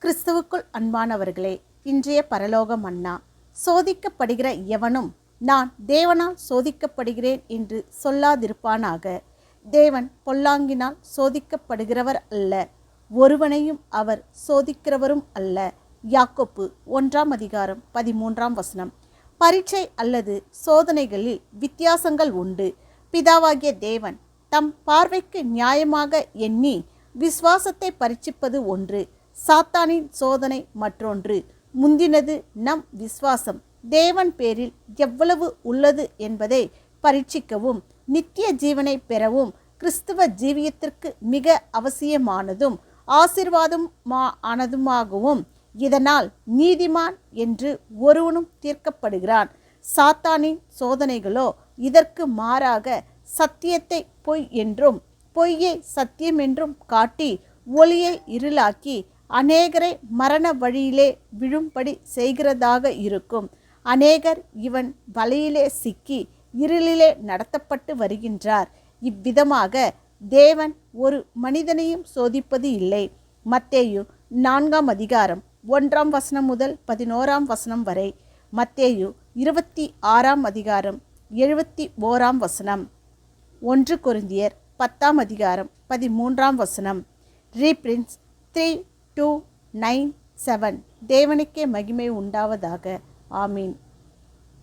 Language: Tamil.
கிறிஸ்துவுக்குள் அன்பானவர்களே, இன்றைய பரலோக மன்னா. சோதிக்கப்படுகிற எவனும் நான் தேவனால் சோதிக்கப்படுகிறேன் என்று சொல்லாதிருப்பானாக. தேவன் பொல்லாங்கினால் சோதிக்கப்படுகிறவர் அல்ல, ஒருவனையும் அவர் சோதிக்கிறவரும் அல்ல. யாக்கோப்பு 1:13. பரீட்சை அல்லது சோதனைகளில் வித்தியாசங்கள் உண்டு. பிதாவாகிய தேவன் தம் பார்வைக்கு நியாயமாக எண்ணி விசுவாசத்தை பரீட்சிப்பது ஒன்று, சாத்தானின் சோதனை மற்றொன்று. முந்தினது நம் விசுவாசம் தேவன் பேரில் எவ்வளவு உள்ளது என்பதை பரீட்சிக்கவும், நித்திய ஜீவனை பெறவும் கிறிஸ்துவ ஜீவியத்திற்கு மிக அவசியமானதும் ஆனதுமாகவும். இதனால் நீதிமான் என்று ஒருவனும் தீர்க்கப்படுகிறான். சாத்தானின் சோதனைகளோ இதற்கு மாறாக சத்தியத்தை பொய் என்றும் பொய்யை சத்தியம் என்றும் காட்டி ஒளியை இருளாக்கி அநேகரை மரண வழியிலே விழும்படி செய்கிறதாக இருக்கும். அநேகர் இவன் வலையிலே சிக்கி இருளிலே நடத்தப்பட்டு வருகின்றார். இவ்விதமாக தேவன் ஒரு மனிதனையும் சோதிப்பது இல்லை. மத்தேயு 4:1 முதல் 11 வரை, மத்தேயு 26:71. 1 கொரிந்தியர் 10:13. ரீப்ரின்ஸ் 3:2-9-7. தேவனுக்கே மகிமை உண்டாவதாக. ஆமீன்.